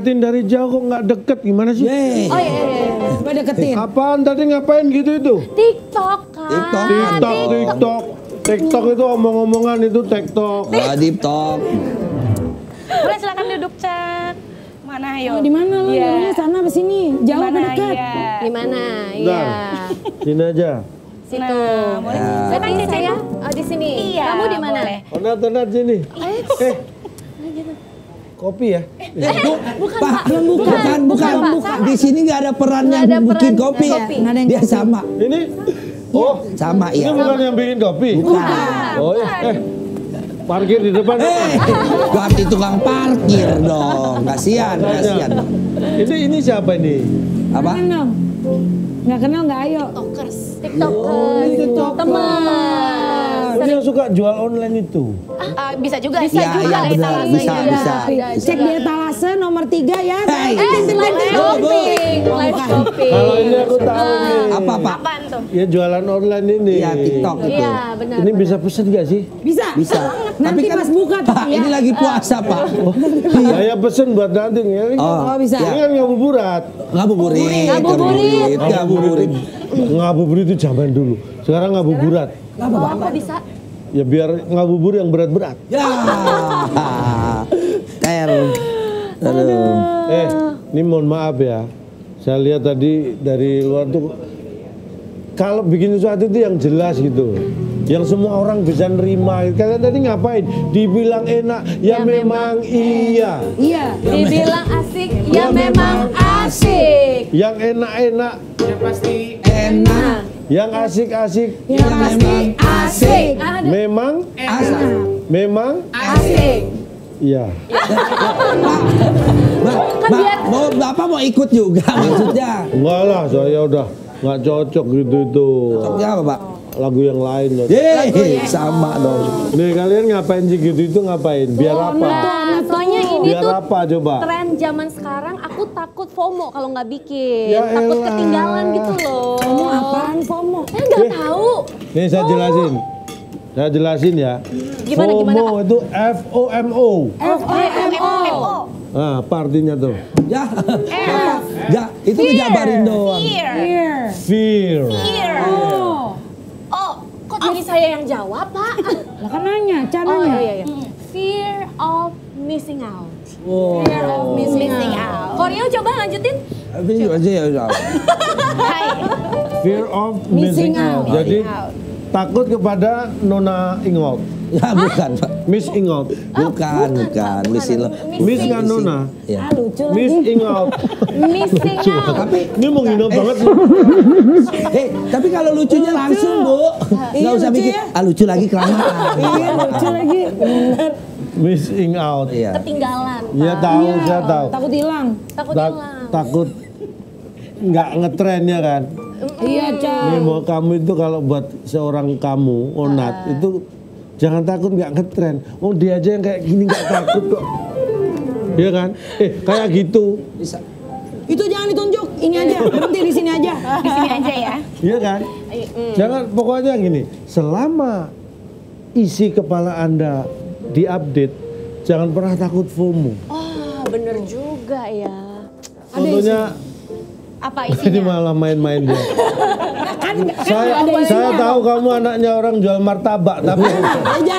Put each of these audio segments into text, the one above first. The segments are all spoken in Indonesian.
ngeliatin dari jauh kok nggak deket, gimana sih? Oh iya. Coba deketin. Apaan tadi ngapain gitu itu? TikTok kan. TikTok itu omong-omongan itu TikTok. TikTok. Boleh silakan duduk, Cak. Mana ayo? Di mana lo? Jalannya sana apa sini? Jauh apa dekat? Di mana? Iya. Sini aja. Situ. Nah, boleh. Sekarang saya di sini. Iya. Kamu di mana? Tenat sini. Kopi ya? Pak, bukan. Di sini nggak ada perannya bikin kopi. Dia sama. Ini? Oh, sama ya. Ini bukan yang bikin kopi? Bukan. Oh ya. Parkir di depan. Ganti tukang parkir dong. Kasihan. Ini siapa ini? Apa? Nggak kenal nggak ayo. TikTokers. Teman. Ini yang suka jual online itu. Bisa juga. Bisa. Cek di etalase nomor 3 ya. Live shopping. Kalau ini aku tahu nih. Apa Pak? Apaan tuh? Ya jualan online ini. Iya, TikTok itu. Iya, benar. Ini bisa pesen nggak sih? Bisa. Nanti Tapi kan pas buka Pak, ini lagi puasa Pak. Saya pesen buat nanti ya. Oh bisa. Ini kan ngabuburit. Ngabuburit itu zaman dulu. Sekarang ngabuburit. Apa bisa? Ya biar ngabubur yang berat-berat. Ya. Aduh. Ini mohon maaf ya. Saya lihat tadi dari luar tuh kalau bikin sesuatu itu yang jelas gitu. Yang semua orang bisa nerima. Kalian tadi ngapain? Dibilang enak, ya memang iya. Iya. Dibilang asik, ya memang asik. Yang enak-enak, Ya pasti enak. yang asik-asik, Ya pasti asik. memang Asik. iya. Bapak mau ikut juga maksudnya? Enggak lah, saya udah nggak cocok gitu itu. Cocoknya apa Pak? Lagu yang lain loh. Sama dong. Nih kalian ngapain sih gitu itu ngapain? Biar apa? Soalnya ini Biar tuh apa coba? tren zaman sekarang. Aku takut FOMO kalau nggak bikin. Ya Takut elah. ketinggalan gitu loh. FOMO apaan FOMO? Nggak tahu. Nih saya jelasin. Saya jelasin ya. Gimana, FOMO Kak? itu FOMO. FOMO. Nah, apa artinya tuh? Ya. Itu ngejabarin doang. Fear. Oh, kok jadi saya yang jawab, Pak? Lah kan nanya, Oh iya. Fear of missing out. Wow. Fear of missing out. Koreo coba lanjutin. Aja ya. Fear of missing out. Jadi takut kepada Nona Ingot. Ya bukan Pak. Miss Ingot. Bukan. Miss kan Nona. Ya. Lucu Miss lagi. Ingot. Missing out. Tapi Ini mau ngina banget sih. tapi kalau lucunya langsung Bu. Nggak usah lucu mikir. ya. Lucu lagi kelamaan. Iya lucu lagi. Bener. Missing out. Iya. Ketinggalan. Iya tahu, saya tahu. Takut hilang. Takut hilang. Takut nggak ngetren ya kan. Iya Cak. Nih mau kamu itu kalau buat seorang kamu Onat itu jangan takut nggak ngetren. Oh dia aja yang kayak gini nggak takut kok. Iya kan? Kayak gitu. Bisa. Itu jangan ditunjuk. Ini aja. Berhenti di sini aja. Di sini aja ya. Iya kan? Jangan pokoknya gini. Selama isi kepala Anda diupdate, jangan pernah takut FOMO. Oh, bener juga ya. Contohnya Apa ini isinya? malah main-main dia. Saya tahu kamu anaknya orang jual martabak tapi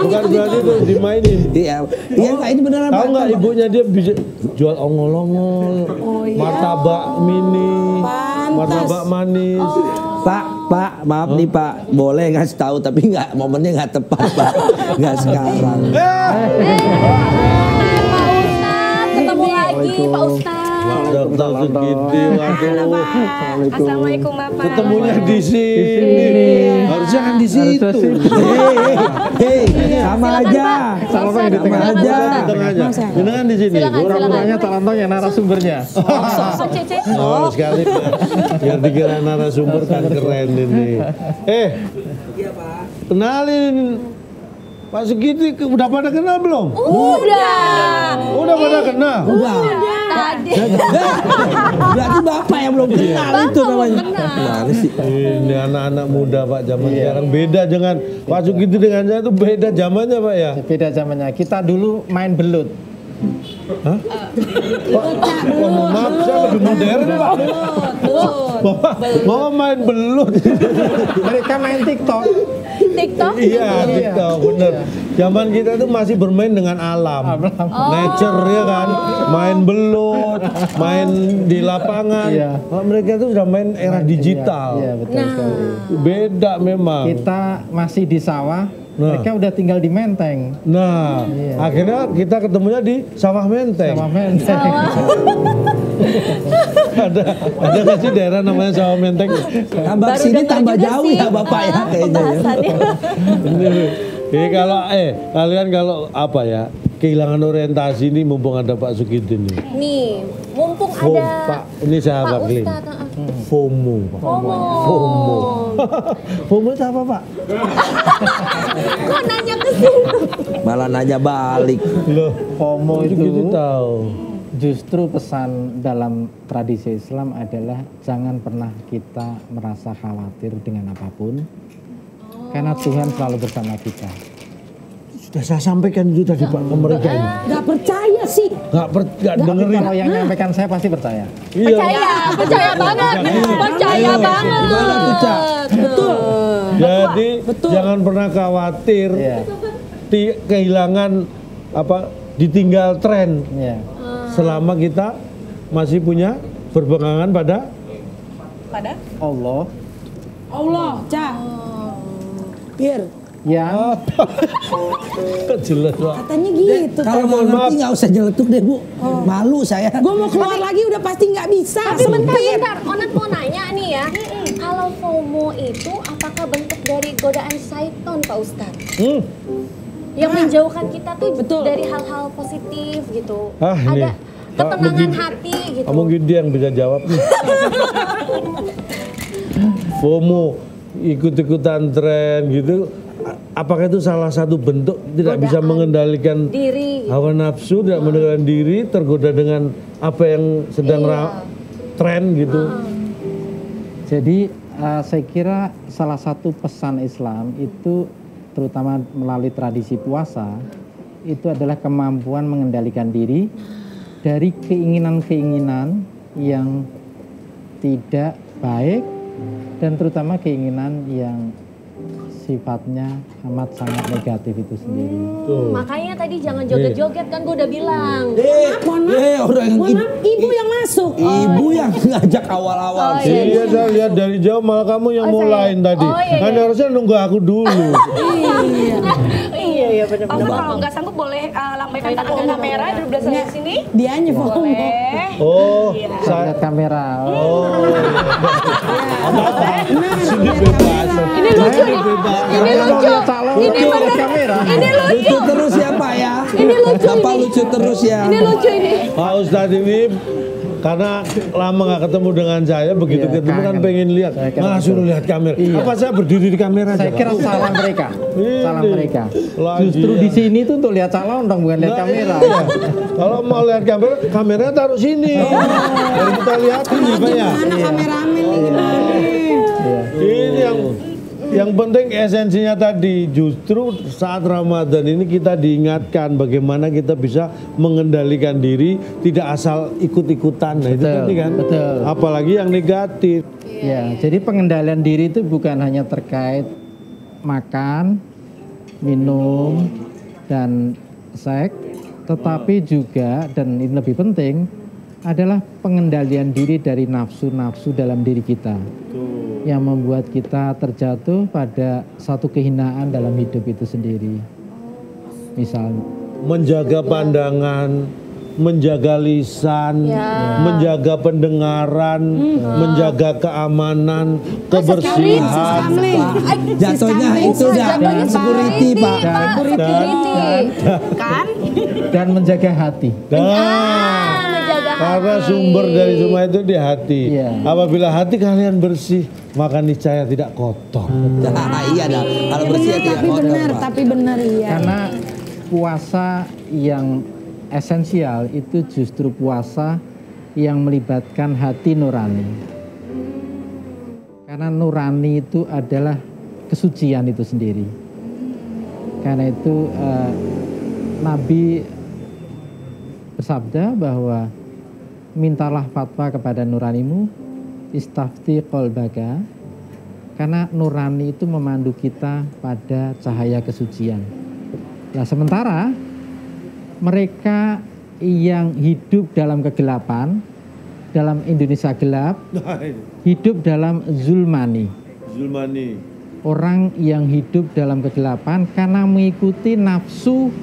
bukan berarti itu dimainin. Iya. Iya ini beneran Tahu Pak. nggak ibunya dia bisa jual ongol-ongol, martabak mini, martabak manis. Pak, maaf nih Pak, boleh ngasih tahu tapi nggak momennya nggak tepat Pak, nggak sekarang. Pak Ustadz, ketemu lagi Pak Ustadz. Dokter Sugiti, waduh. Assalamualaikum Bapak. Ketemunya di sini. Harusnya kan di situ. Hei, sama aja. Sama yang di tengah aja. Di tengah aja. Jangan di sini. Pura-puranya tak nonton ya narasumbernya. Sok Cece. Oh sekali biar dikira narasumber kan keren ini. Kenalin Pak Sugiti, udah pada kenal belum? Udah pada kenal? Udah. Tadi. Berarti Bapak yang belum kenal itu namanya. Gimana sih? Ini anak-anak muda Pak zaman sekarang beda dengan Pak Sugiti dengan saya itu beda zamannya Pak ya. Beda zamannya. Kita dulu main belut. Hah? Maaf, saya lebih modern, Pak. Bapak main belut. Mereka main TikTok. TikTok? Iya, TikTok, bener. Zaman kita tuh masih bermain dengan alam. Nature ya kan. Main belut, main di lapangan. Iya. Kalau mereka tuh sudah main era digital. Iya, betul sekali. Beda memang. Kita masih di sawah, Nah. mereka udah tinggal di Menteng. Nah, Iya. akhirnya kita ketemunya di Sawah Menteng. Sama Menteng. ada nggak sih daerah namanya Sawah Menteng? Tambah Baru sini dengar tambah juga jauh sih, ya Bapak ya kayaknya ya. pembahasannya. Jadi kalau kalian kalau apa ya kehilangan orientasi ini mumpung ada Pak Sukidin nih. Nih, mumpung Pak, ada ini saya Pak Baklin. Ustadz. FOMO, Pak. FOMO. FOMO itu apa, Pak? Kok nanya ke sini? Malah nanya balik. Loh, FOMO gitu itu tahu. justru pesan dalam tradisi Islam adalah jangan pernah kita merasa khawatir dengan apapun. Karena Tuhan selalu bersama kita. Sudah saya sampaikan itu tadi Pak ke mereka ini. Gak percaya sih. Nggak dengerin. Kalau yang nyampaikan saya pasti percaya. Iya. Percaya banget. Percaya banget. Gimana tuh, Cak? Betul. Jadi Betul. jangan pernah khawatir Iya. kehilangan ditinggal tren Iya. selama kita masih punya berpegangan pada Allah Allah, Cak. Pir, yang jelas Pak. katanya gitu. Kalau mau Mohon maaf. ngerti nggak usah nyeletuk deh Bu. Malu saya. Gue mau keluar lagi udah pasti nggak bisa. Tapi bentar, Onat mau nanya nih ya. Kalau FOMO itu apakah bentuk dari godaan syaiton, Pak Ustadz? Yang menjauhkan kita tuh Betul. dari hal-hal positif gitu. Ini. Ada ketenangan hati gitu. Mungkin dia yang bisa jawab nih. FOMO, ikut-ikutan tren gitu. Apakah itu salah satu bentuk tidak bisa mengendalikan Diri. hawa nafsu, tidak mengendalikan diri, tergoda dengan apa yang sedang tren gitu? jadi saya kira salah satu pesan Islam itu terutama melalui tradisi puasa itu adalah kemampuan mengendalikan diri dari keinginan-keinginan yang tidak baik dan terutama keinginan yang sifatnya amat sangat negatif itu sendiri. Makanya tadi jangan joget-joget kan gue udah bilang. Orang yang Mohon maaf, ibu yang masuk. ibu yang ngajak awal-awal. Iya, saya lihat dari jauh malah kamu yang mulain tadi. Kan harusnya nunggu aku dulu. Iya benar-benar. Pak Ustadz kalau nggak sanggup boleh lambaikan tangan ke kamera duduk belah sana sini. Dia aja FOMO. Boleh. Oh, Lihat kamera. sini bebas. Ini lucu nih. Ini lucu. Ini bener. kamera. Ini lucu. Lucu terus ya Pak ya. Ini lucu Bapak ini. lucu terus ya. Ini lucu ini. Pak Ustadz ini karena lama nggak ketemu dengan saya, begitu Iya, ketemu kan kangen. pengen lihat, Saya kira malah betul. suruh lihat kamera. Iya. Apa saya berdiri di kamera aja? Saya Pak? kira salah mereka. Ini. Salah mereka. Lagi Justru ya. di sini tuh untuk lihat calon dong, bukan lihat Nah, kamera. iya. Kalau mau lihat kamera, kameranya taruh sini. Baru kita lihatin nih Pak ya. Gimana kameramen nih gimana? Ini yang penting esensinya tadi, justru saat Ramadan ini kita diingatkan bagaimana kita bisa mengendalikan diri, tidak asal ikut-ikutan. Nah, itu Betul, penting kan? betul. Apalagi yang negatif. Ya, jadi pengendalian diri itu bukan hanya terkait makan, minum, dan seks, tetapi juga, dan ini lebih penting, adalah pengendalian diri dari nafsu-nafsu dalam diri kita. Yang membuat kita terjatuh pada satu kehinaan dalam hidup itu sendiri. Misalnya, Menjaga pandangan, menjaga lisan, menjaga pendengaran, menjaga keamanan, kebersihan. Jatuhnya itu dah security Pak. Kan? dan menjaga hati. Menjaga Karena hati. sumber dari semua itu di hati. Iya. Apabila hati kalian bersih, maka niscaya tidak kotor. Iya dah. Kalau bersih tidak Tapi kotor benar, Pak. tapi benar iya. Karena puasa yang esensial itu justru puasa yang melibatkan hati nurani. Karena nurani itu adalah kesucian itu sendiri. Karena itu Nabi bersabda bahwa mintalah fatwa kepada nuranimu, istafti qalbaka, karena nurani itu memandu kita pada cahaya kesucian. Nah, sementara mereka yang hidup dalam kegelapan, dalam Indonesia gelap, hidup dalam zulmani. Orang yang hidup dalam kegelapan karena mengikuti nafsu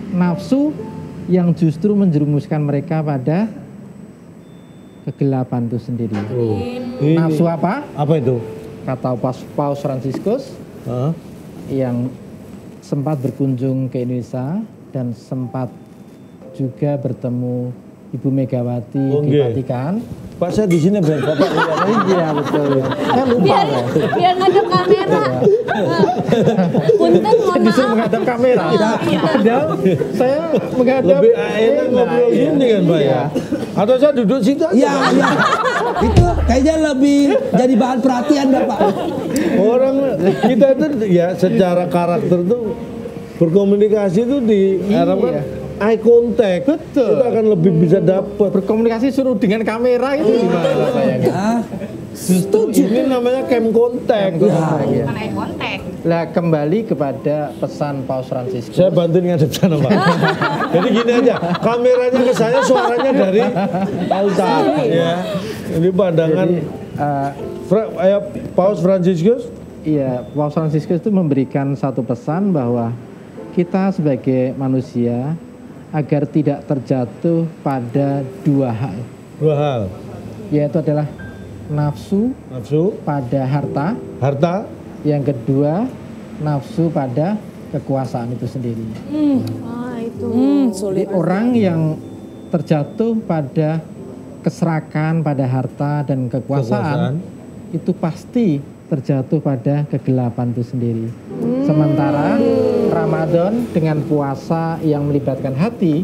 yang justru menjerumuskan mereka pada kegelapan itu sendiri. Nafsu apa? Apa itu? Kata Paus Fransiskus yang sempat berkunjung ke Indonesia dan sempat juga bertemu Ibu Megawati di Vatikan. Pak, saya di sini biar Bapak lihat. Iya betul. Saya lupa biar ngadep kamera. Punten, mohon disuruh maaf. menghadap kamera. Padahal saya menghadap. Lebih enak ngobrol gini kan Pak ya? Atau saya duduk situ aja? Iya. Itu kayaknya lebih jadi bahan perhatian Bapak. Orang kita itu ya secara karakter tuh berkomunikasi itu diharapkan eye contact. Betul. Itu akan lebih bisa dapat. Berkomunikasi suruh dengan kamera itu gimana sayangnya? Justru ini namanya cam contact. Ya. Mana eye contact? Lah kembali kepada pesan Paus Fransiskus. Saya bantuin ngadep sana Pak. Jadi gini aja, kameranya ke saya, suaranya dari Pak Ustadz. Ya. Ini pandangan Paus Fransiskus. Iya, Paus Fransiskus itu memberikan satu pesan bahwa kita sebagai manusia agar tidak terjatuh pada dua hal. Dua hal. Yaitu adalah nafsu pada harta. Yang kedua, nafsu pada kekuasaan itu sendiri. Sulit. Orang yang terjatuh pada keserakan, pada harta dan kekuasaan itu pasti terjatuh pada kegelapan itu sendiri. Sementara Ramadan dengan puasa yang melibatkan hati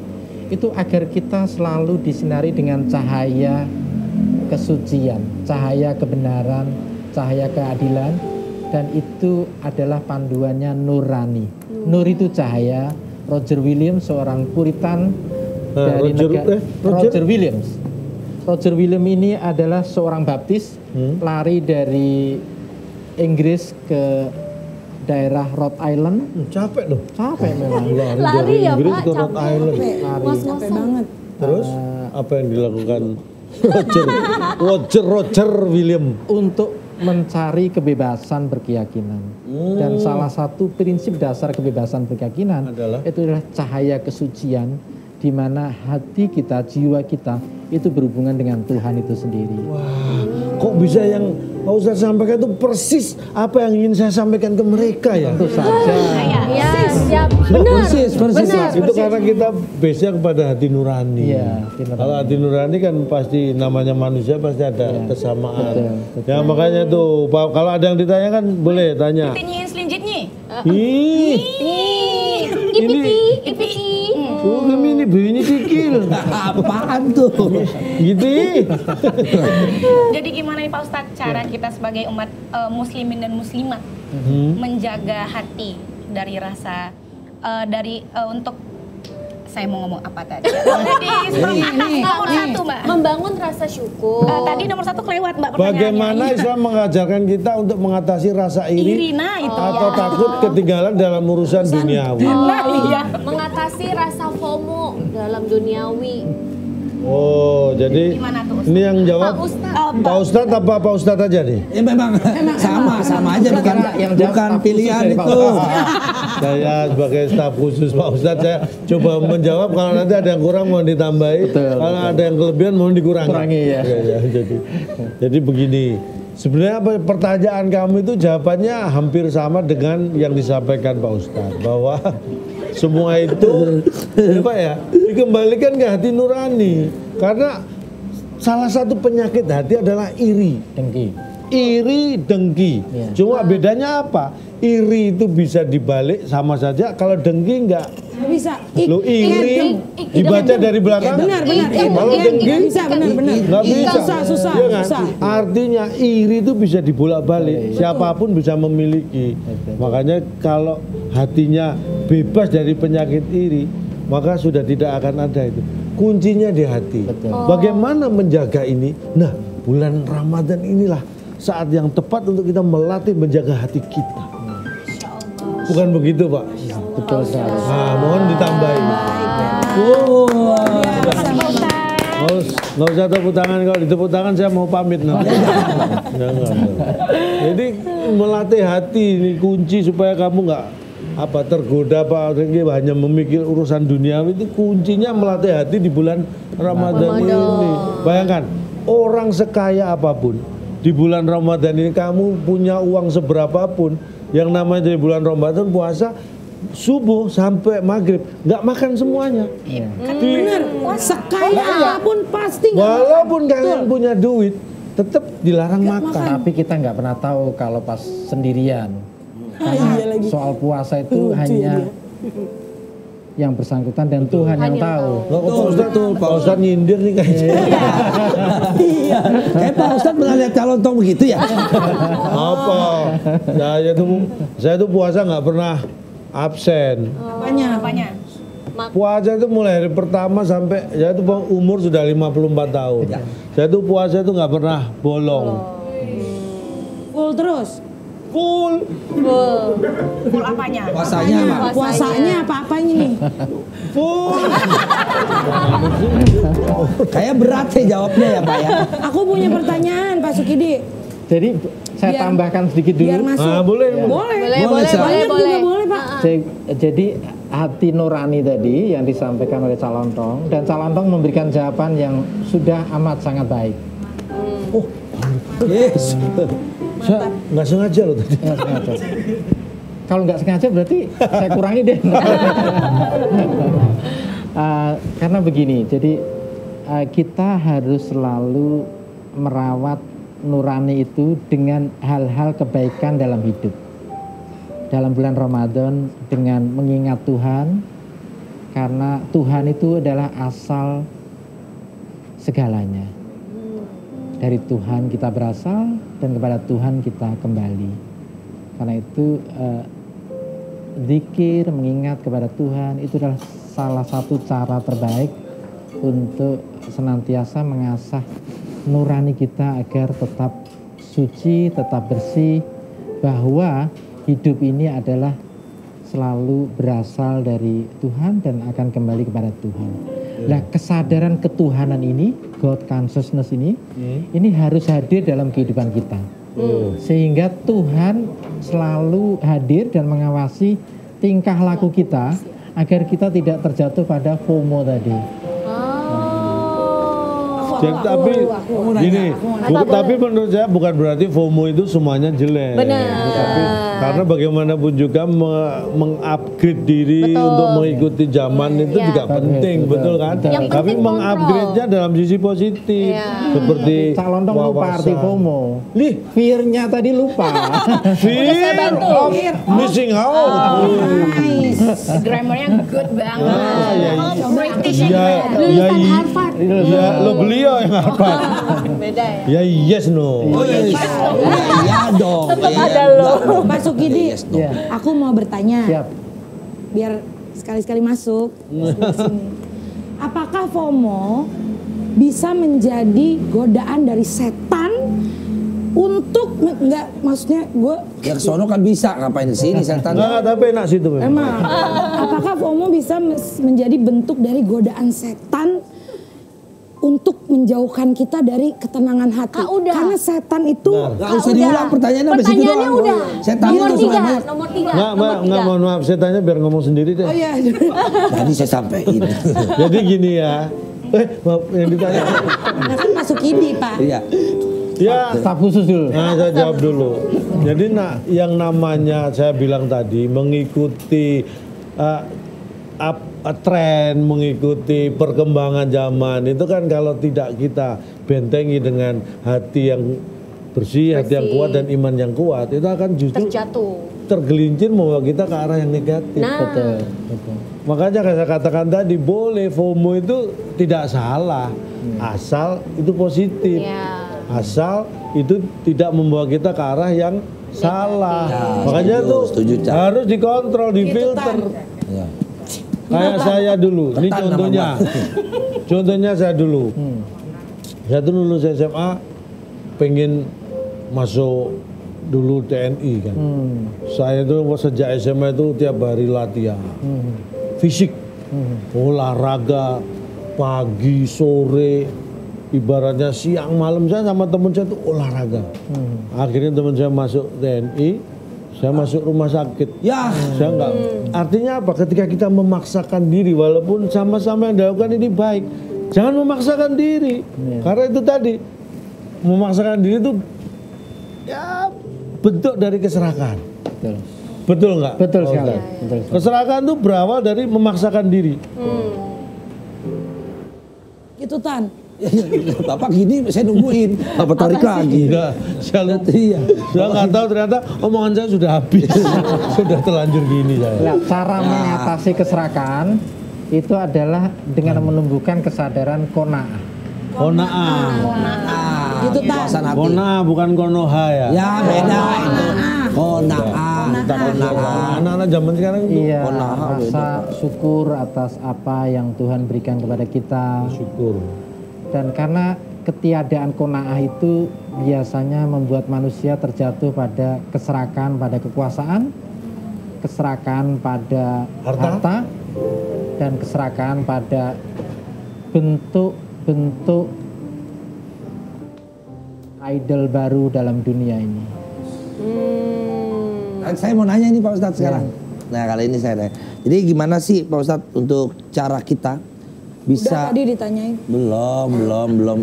itu agar kita selalu disinari dengan cahaya kesucian, cahaya kebenaran, cahaya keadilan, dan itu adalah panduannya nurani. Nur itu cahaya. Roger Williams, seorang Puritan dari Roger Williams. Roger Williams ini adalah seorang baptis, lari dari Inggris ke daerah Rhode Island. Capek loh. Capek memang. Lari ya Inggris Pak, ke Rhode Island. Capek banget. Terus apa yang dilakukan Roger William? Untuk mencari kebebasan berkeyakinan. Dan salah satu prinsip dasar kebebasan berkeyakinan itu adalah cahaya kesucian, di mana hati kita, jiwa kita itu berhubungan dengan Tuhan itu sendiri. Wah, kok bisa yang Pak Ustadz sampaikan itu persis apa yang ingin saya sampaikan ke mereka ya? Tentu saja. Ya, siap. Benar. Persis. Itu karena kita base-nya kepada hati nurani. Iya, Kalau hati nurani kan pasti namanya manusia pasti ada kesamaan. Betul. Ya makanya tuh kalau ada yang ditanyakan boleh tanya. Tinyin selinjitnya. Ipiti. Ini bunyi kikil. Apaan tuh? Gitu. Jadi gimana nih Pak Ustadz cara kita sebagai umat muslimin dan muslimat menjaga hati dari rasa untuk saya mau ngomong apa tadi? Nomor satu Mbak. Membangun rasa syukur. Tadi nomor satu kelewat Mbak pertanyaannya. Bagaimana Islam mengajarkan kita untuk mengatasi rasa iri Nah, itu. atau takut ketinggalan dalam urusan duniawi? Mengatasi rasa FOMO dalam duniawi. Oh, jadi Gimana tuh, Ustaz? ini yang jawab Pak Ustadz. Pak Ustadz apa Pak Ustadz aja nih? Ya memang sama aja bukan pilihan itu. Saya sebagai staf khusus Pak Ustadz saya coba menjawab, kalau nanti ada yang kurang mau ditambahi, kalau ada yang kelebihan mau dikurangi. Ya. Jadi begini, sebenarnya pertanyaan kamu itu jawabannya hampir sama dengan yang disampaikan Pak Ustadz, bahwa semua itu Pak ya dikembalikan ke hati nurani, karena salah satu penyakit hati adalah iri, dengki. Cuma bedanya apa? Iri itu bisa dibalik sama saja, kalau dengki enggak. Bisa. Lo iri dibaca dari belakang. Benar. Kalau dengki Bisa, benar. nggak bisa. Susah. Iya kan? Artinya iri itu bisa dibolak-balik. Siapapun bisa memiliki. Makanya kalau hatinya bebas dari penyakit iri, maka sudah tidak akan ada itu. kuncinya di hati. Bagaimana menjaga ini? Nah, bulan Ramadan inilah saat yang tepat untuk kita melatih menjaga hati kita. Bukan begitu, Pak? Betul sekali. Nah, mohon ditambahin. Nggak usah tepuk tangan, kalau ditepuk tangan saya mau pamit. Jangan. Jadi melatih hati ini kunci supaya kamu nggak tergoda hanya memikir urusan duniawi. Itu kuncinya melatih hati di bulan Ramadan ini. Bayangkan orang sekaya apapun di bulan Ramadan ini, kamu punya uang seberapapun, yang namanya di bulan Ramadan puasa subuh sampai maghrib nggak makan semuanya. Bener, sekaya apapun pasti nggak walaupun makan. kalian punya duit tetap dilarang makan. Tapi kita nggak pernah tahu kalau pas sendirian. Karena soal puasa itu hanya yang bersangkutan dan Tuhan yang tahu. Pak Ustadz nyindir nih kayaknya. Iya. Kayak Pak Ustadz pernah lihat calon tong begitu ya? Apa? Saya tuh puasa nggak pernah absen. Apanya? Puasa itu mulai hari pertama sampai saya tuh umur sudah 54 tahun. Saya tuh puasa itu nggak pernah bolong. Full terus. Full apanya? Puasanya apa-apanya nih? Full. Kayak berat sih jawabnya ya Pak ya. Aku punya pertanyaan Pak Sukidi. Jadi saya tambahkan sedikit dulu. Biar masuk. Boleh. Boleh Pak. Jadi hati nurani tadi yang disampaikan oleh Calontong, dan Calontong memberikan jawaban yang sudah amat sangat baik. Yes. Saya nggak sengaja loh tadi. Nggak sengaja. Kalau nggak sengaja berarti saya kurangi deh. Karena begini, jadi kita harus selalu merawat nurani itu dengan hal-hal kebaikan dalam hidup. Dalam bulan Ramadan dengan mengingat Tuhan, karena Tuhan itu adalah asal segalanya. Dari Tuhan kita berasal dan kepada Tuhan kita kembali. Karena itu zikir, mengingat kepada Tuhan itu adalah salah satu cara terbaik untuk senantiasa mengasah nurani kita agar tetap suci, tetap bersih, bahwa hidup ini adalah selalu berasal dari Tuhan dan akan kembali kepada Tuhan. Nah, kesadaran ketuhanan ini, God consciousness ini harus hadir dalam kehidupan kita. Sehingga Tuhan selalu hadir dan mengawasi tingkah laku kita agar kita tidak terjatuh pada FOMO tadi. Jadi, tapi menurut saya bukan berarti FOMO itu semuanya jelek. Tapi karena bagaimanapun juga mengupgrade diri untuk mengikuti zaman itu juga penting, betul kan? Tapi mengupgrade-nya dalam sisi positif, seperti Calontong lupa arti FOMO. Fear-nya tadi lupa. Fear of missing out. Grammarnya good banget. British Lulusan Harvard. Ya, lo beliau yang apa? Beda ya? Ya yes no. Iya dong. Tetap ada lo. Pak Sukidi, aku mau bertanya. Siap. Biar sekali-sekali masuk. Sini. Apakah FOMO bisa menjadi godaan dari setan untuk maksudnya gue Ya kesono kan bisa, ngapain di sini setan? Enggak, tapi enak situ memang. emang apakah FOMO bisa menjadi bentuk dari godaan setan untuk menjauhkan kita dari ketenangan hati? Karena setan itu Nggak usah diulang pertanyaannya sampai situ Pertanyaannya doang. udah. Setan Nomor itu 3, selamanya. nomor 3. Enggak, mohon maaf, saya tanya biar ngomong sendiri deh. oh iya. Tadi saya sampaikan. Jadi gini ya. Maaf, yang ditanya. Nah, kan masuk ini Pak. Iya. Ya, Staf khusus dulu. nah saya jawab dulu. Jadi yang namanya saya bilang tadi mengikuti tren, mengikuti perkembangan zaman itu kan kalau tidak kita bentengi dengan hati yang bersih, hati yang kuat dan iman yang kuat, itu akan justru tergelincir membawa kita ke arah yang negatif. Betul. Makanya saya katakan tadi boleh FOMO itu tidak salah, asal itu positif. Asal itu tidak membawa kita ke arah yang salah. Makanya tuh harus dikontrol, difilter. Ya. Kayak saya dulu, ini Ketan contohnya. Contohnya saya dulu. Saya tuh lulus SMA, pengen masuk dulu TNI kan. Saya tuh sejak SMA itu tiap hari latihan. Fisik, olahraga, pagi, sore, ibaratnya siang malam saya sama teman saya tuh olahraga. Akhirnya teman saya masuk TNI, saya masuk rumah sakit. Ya. Saya enggak. Artinya apa? Ketika kita memaksakan diri, walaupun sama-sama yang dilakukan ini baik, jangan memaksakan diri. Karena itu tadi, memaksakan diri itu ya bentuk dari keserakan. Betul. Betul nggak? Betul sekali. Ustaz? Betul sekali. Keserakan itu berawal dari memaksakan diri. Gitu Tan. Bapak gini saya nungguin, Bapak tarik lagi. Enggak, saya Iya. saya nggak tahu ternyata omongan saya sudah habis, sudah terlanjur gini saya. Nah, cara mengatasi keserakan itu adalah dengan menumbuhkan kesadaran qanaah. Kona'ah. Gitu Tan. Puasan hati. Kona'ah bukan konoha ya. Ya beda itu. Kona'ah. Anak-anak zaman sekarang itu Iya, Qanaah rasa syukur atas apa yang Tuhan berikan kepada kita. syukur. Dan karena ketiadaan qanaah itu biasanya membuat manusia terjatuh pada keserakan pada kekuasaan, keserakan pada harta, dan keserakan pada bentuk-bentuk idol baru dalam dunia ini. Saya mau nanya ini Pak Ustadz sekarang. Nah kali ini saya nanya. Jadi gimana sih Pak Ustadz untuk cara kita bisa? Udah tadi ditanyain. Belum.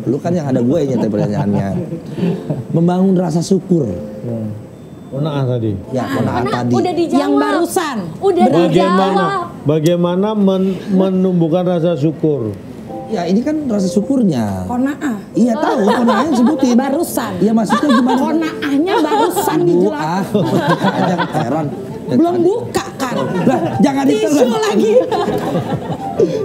Lu kan yang ada gue yang nyetir pertanyaannya. Membangun rasa syukur. Kona'ah tadi. Ya, kona'ah tadi. Udah dijawab. Yang barusan. Udah dijawab. Bagaimana menumbuhkan rasa syukur? Ya ini kan rasa syukurnya. Kona'ah. Iya tahu, kona'ahnya sebutin. Barusan. Iya maksudnya gimana? Kona'ahnya barusan dijelaskan. Jangan heran. Belum buka kan. Lah, jangan Tisu ditelan. lagi.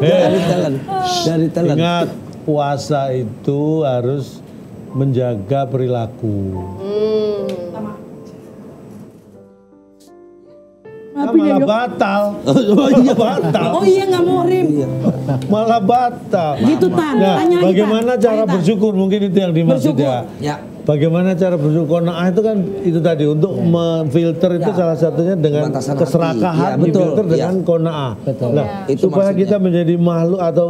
Jangan ditelan. Jangan ditelan. Ingat, puasa itu harus menjaga perilaku. Malah batal. Oh iya. Batal. Oh iya nggak mau rim. Malah batal. Gitu Tan. Nah, Tanya lagi, bagaimana Tan. cara Tanya, Tan. bersyukur? Mungkin itu yang dimaksud Bersyukur. ya. Ya. Bagaimana cara bersyukur? Qanaah itu kan itu tadi untuk memfilter itu Ya. salah satunya dengan Pembatasan hati. keserakahan Ya, betul. difilter Ya. dengan qanaah. Betul. Nah, Itu supaya maksudnya. kita menjadi makhluk atau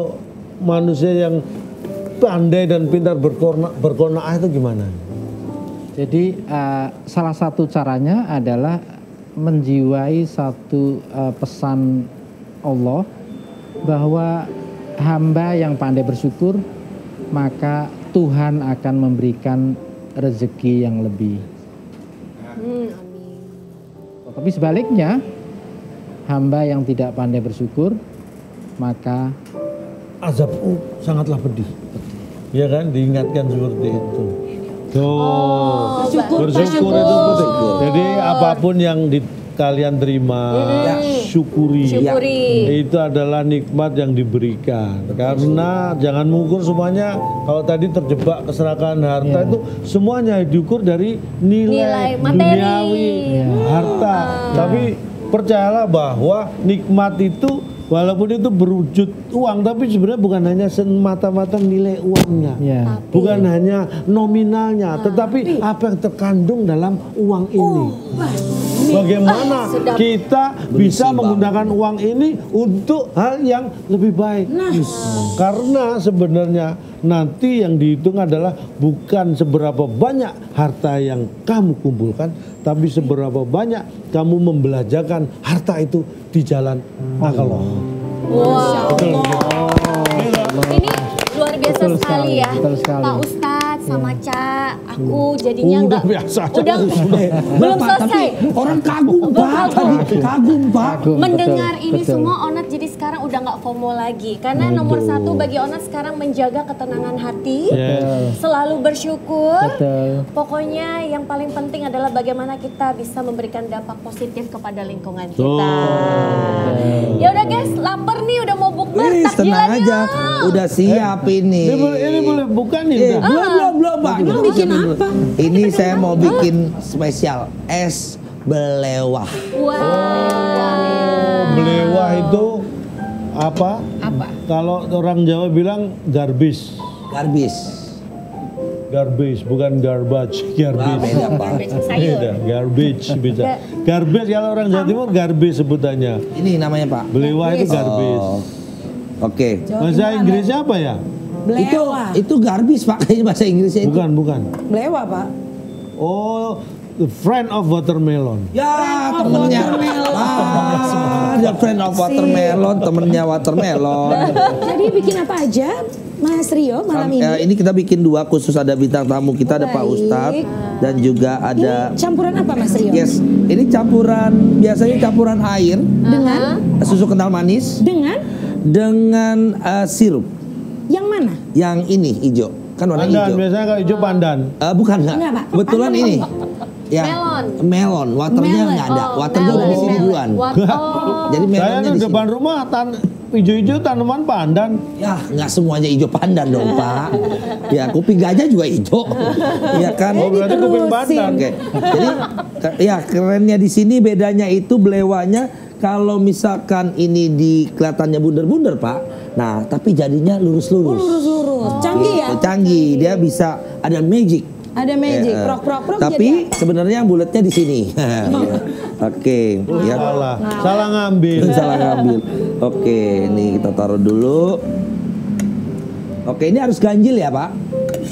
manusia yang pandai dan pintar berqanaah itu gimana? Jadi salah satu caranya adalah menjiwai satu pesan Allah bahwa hamba yang pandai bersyukur maka Tuhan akan memberikan rezeki yang lebih. Tapi sebaliknya hamba yang tidak pandai bersyukur maka Azab sangatlah pedih. Ya kan diingatkan seperti itu. Tuh. Bersyukur itu penting. Jadi apapun yang kalian terima, syukuri. Itu adalah nikmat yang diberikan. Karena jangan mengukur semuanya. Kalau tadi terjebak keserakahan harta itu semuanya diukur dari nilai materi. duniawi harta. Tapi percayalah bahwa nikmat itu walaupun itu berwujud uang, tapi sebenarnya bukan hanya semata-mata nilai uangnya, bukan hanya nominalnya, tetapi apa yang terkandung dalam uang ini. Bagaimana kita bisa menggunakan uang ini untuk hal yang lebih baik? Karena sebenarnya nanti yang dihitung adalah bukan seberapa banyak harta yang kamu kumpulkan, tapi seberapa banyak kamu membelajarkan harta itu di jalan Allah. Wow. Ini luar biasa Betul sekali ya, betul sekali. Pak Ustadz sama Ca. Aku jadinya Udah nggak biasa aja. udah belum Bapak, selesai. tapi orang kagum Pak. Kagum Pak. Mendengar Betul, ini betul. semua Onat jadi sekarang udah nggak FOMO lagi karena nomor satu bagi Onat sekarang menjaga ketenangan hati, selalu bersyukur. betul. Pokoknya yang paling penting adalah bagaimana kita bisa memberikan dampak positif kepada lingkungan kita. Ya udah guys, lapar nih udah mau bukber, Wih, tenang takjilan aja. yuk. Udah siap ini. Ini boleh bukan nih? Belum Pak. Lu bikin apa? Ini saya mau bikin spesial es belewah. Wow. Belewah itu apa? Apa? Kalau orang Jawa bilang garbis. Garbage, bukan garbage, garbage. Beda, Pak. Beda, garbage bisa. Garbage kalau orang Jawa Timur garbage sebutannya. Ini namanya Pak. Belewa itu garbage. Oh. Oke. Bahasa Inggrisnya apa ya? Belewa. Itu garbis Pak, kayaknya bahasa Inggrisnya itu. Bukan. Belewa, Pak. Oh, the friend of watermelon. Ya, temennya. The friend of watermelon, temennya watermelon. Jadi bikin apa aja, Mas Rio malam ini? Ini kita bikin 2 khusus, ada bintang tamu kita, ada Pak Ustadz dan juga ada. Ini campuran apa, Mas Rio? Yes, ini biasanya campuran air Dengan susu kental manis dengan sirup. yang mana? Yang ini hijau, kan warna Pandan, hijau. biasanya kalau hijau pandan. Bukan enggak. Enggak, Pak. Kebetulan Pandan ini. Ya, melon, waternya Melon. nggak ada, waternya udah di sini duluan. Jadi Saya melonnya di di depan sini. rumah hijau-hijau tanaman pandan. Ya, nggak semuanya hijau pandan dong Pak. Ya, kuping gajah juga hijau. Ya kan? Oh, berarti kuping pandan. Oke. Jadi ya kerennya di sini bedanya itu belewanya kalau misalkan ini kelihatannya bunder-bunder Pak. Nah, tapi jadinya lurus-lurus. Lurus-lurus. Canggih ya? Canggih, dia bisa ada magic. Ada magic, prok. Tapi sebenarnya yang bulatnya di sini. Oke, ya. Salah ngambil. Salah ngambil. Oke, ini kita taruh dulu. Oke, ini harus ganjil ya, Pak?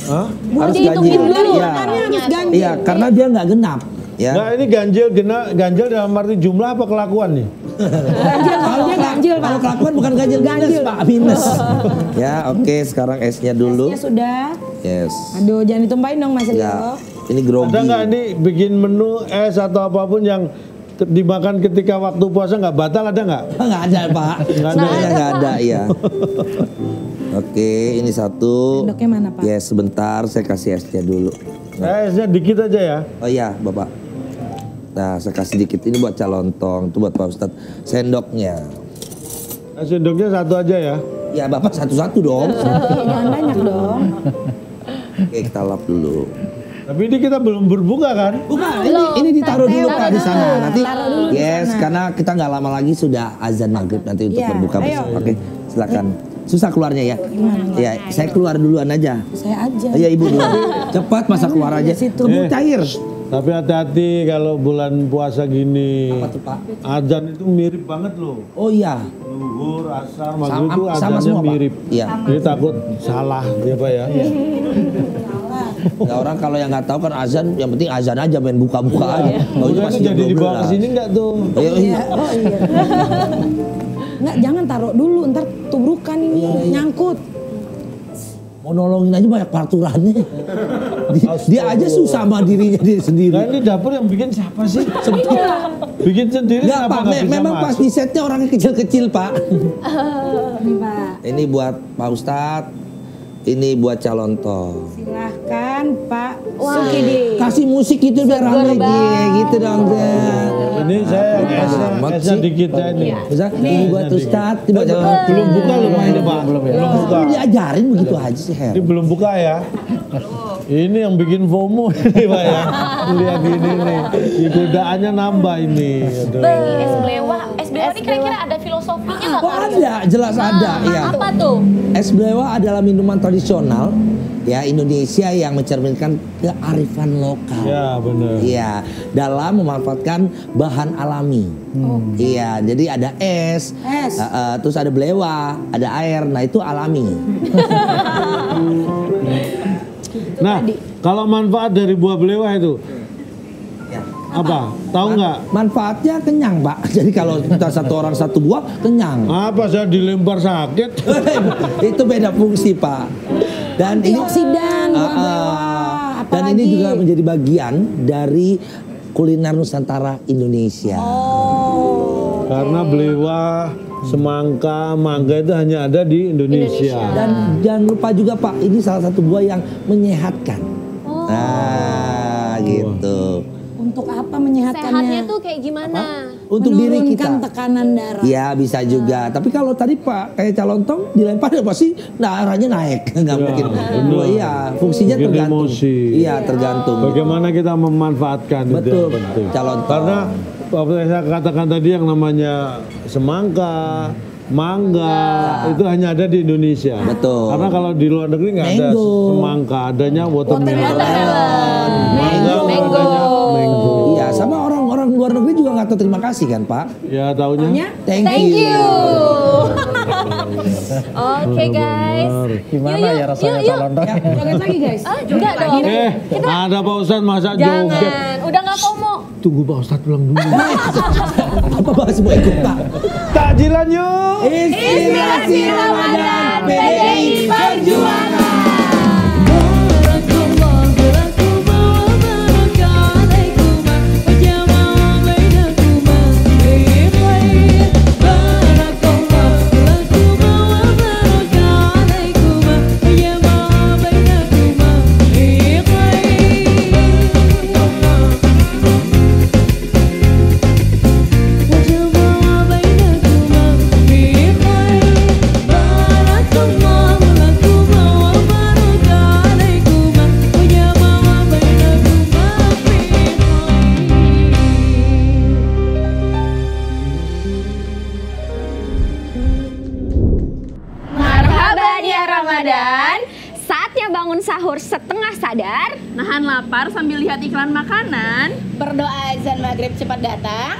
Hah? Harus dihitungin ganjil. dulu, Iya. Makannya harus ganjil. Iya, karena dia nggak genap. Ya. Nah, ini ganjil dalam arti jumlah apa kelakuan nih? Dia ganjil, Pak. Kalau kelakuan bukan ganjil, minus, Pak, minus. Ya, oke, sekarang esnya dulu. Esnya sudah. Yes. Aduh, jangan ditumpahin dong, Mas Rio. Ya, ini grogi. Ada nggak ini bikin menu es atau apapun yang dimakan ketika waktu puasa nggak batal, ada nggak? Nggak ada, Pak. Nggak ada, ya. Oke, ini satu. Sendoknya mana, Pak? Yes, sebentar, saya kasih esnya dulu. Esnya dikit aja ya. Oh iya, Bapak. Nah, saya kasih dikit. Ini buat calontong, itu buat Pak Ustadz. Sendoknya. Sendoknya satu aja ya. Ya, Bapak satu-satu dong. Jangan banyak dong. Oke, kita lap dulu. Tapi ini kita belum berbuka kan? Bukan, ini ditaruh dulu Pak di sana. Nanti Taruh dulu di yes, sana. karena kita nggak lama lagi sudah azan maghrib nanti untuk Iya, berbuka ayo. bersama. Oke, silakan. Susah keluarnya ya. Ya, saya keluar duluan aja. Saya aja. Iya, Ibu duluan. Cepat masa keluar aja. Keburu cair. Tapi hati-hati kalau bulan puasa gini. Apa tuh, Pak? Azan itu mirip banget loh. Oh iya. Zuhur, asar, maghrib itu Sama azannya semua, Pak. mirip. Iya. Jadi takut salah ya Pak ya. Nah, orang kalau yang nggak tahu kan azan, yang penting azan aja, main buka-buka aja. Taunya Udah masih itu jam jadi dibawa 12. ke sini enggak tuh? Iya. Oh iya. Enggak, jangan taruh dulu, ntar tubrukan ini, nyangkut. Mau nolongin aja banyak peraturannya. Dia aja susah sama dirinya dia sendiri. Nah ini dapur yang bikin siapa sih? Bikin sendiri Enggak, apa Pak, nggak bisa memang pas masuk? di setnya orangnya kecil-kecil, Pak. Ini Pak, Ini buat Pak Ustadz, ini buat calontong. silahkan Pak Sukidi. Kasih musik itu biar rame gitu dong. Ini saya esnya dikit aja nih. Bisa, ini buat Ustadz, ini buat calontong. Belum buka loh Pak ini Pak. Belum buka. Diajarin begitu aja sih, Her. Ini belum buka ya. Ini yang bikin FOMO ini Pak ya. Lihat ini nih. Godaannya nambah ini. Aduh. Es belewah ini kira-kira ada filosofinya nggak? Oh ada, jelas ada. Ya. Apa tuh? Es belewah adalah minuman tradisional ya Indonesia yang mencerminkan kearifan lokal. Ya benar. Iya, dalam memanfaatkan bahan alami. Iya, jadi ada es, terus ada belewah, ada air. Nah itu alami. Nah, kalau manfaat dari buah belewah itu apa? Tahu nggak? Manfaatnya kenyang, Pak. Jadi kalau kita satu orang satu buah kenyang. Apa saya dilempar sakit? Itu beda fungsi, Pak. Dan ini Antioksidan, buah belewah, dan ini apalagi? juga menjadi bagian dari kuliner Nusantara Indonesia. Karena belewah, semangka, mangga itu hanya ada di Indonesia. Dan jangan lupa juga Pak, ini salah satu buah yang menyehatkan. Nah, gitu. Untuk apa menyehatkannya? Sehatnya tuh kayak gimana? Untuk diri kita. Menurunkan tekanan darah. Ya bisa juga. Tapi kalau tadi Pak kayak calontong dilempar ya pasti darahnya naik. Nggak mungkin. benar. Iya, fungsinya Bikin tergantung. emosi. Iya, tergantung. Bagaimana kita memanfaatkan itu Betul. yang penting. Calontong. Karena apa yang saya katakan tadi yang namanya semangka, mangga. Itu hanya ada di Indonesia. Betul. Karena kalau di luar negeri nggak ada Mango. semangka, adanya watermelon. Mango. Mango. Iya, sama orang-orang luar negeri juga nggak tahu terima kasih kan, Pak? Ya taunya. Thank Thank you. you. Oke guys. Gimana ya rasanya calon dong? Joget lagi guys. Enggak dong. Ada Pak Ustadz masa joget. Jangan. Udah nggak FOMO. Tunggu Pak Ustadz pulang dulu. Apa bahas mau ikut, Pak? Takjilan yuk. Inspirasi Ramadan PDI Perjuangan. Sahur setengah sadar, nahan lapar sambil lihat iklan makanan, Berdoa azan maghrib cepat datang.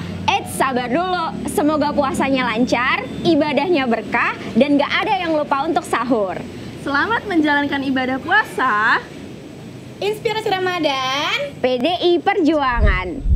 sabar dulu. Semoga puasanya lancar, ibadahnya berkah, dan gak ada yang lupa untuk sahur. Selamat menjalankan ibadah puasa. Inspirasi Ramadan. PDI Perjuangan.